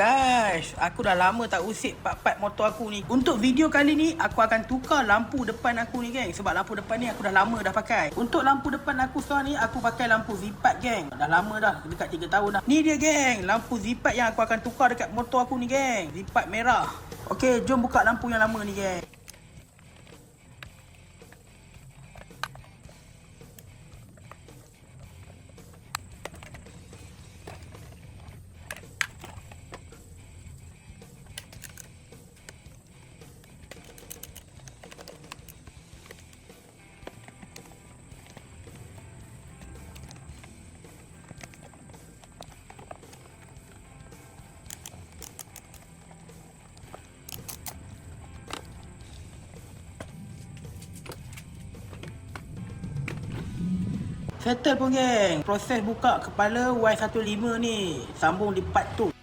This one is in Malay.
Guys, aku dah lama tak usik part-part motor aku ni. Untuk video kali ni, aku akan tukar lampu depan aku ni, geng. Sebab lampu depan ni aku dah lama dah pakai. Untuk lampu depan aku sekarang ni, aku pakai lampu Zipat, geng. Dah lama dah, dekat 3 tahun dah. Ni dia, geng, lampu Zipat yang aku akan tukar dekat motor aku ni, geng. Zipat merah. Okey, jom buka lampu yang lama ni, geng. Settle pun, geng. Proses buka kepala Y15 ni. Sambung di part tu.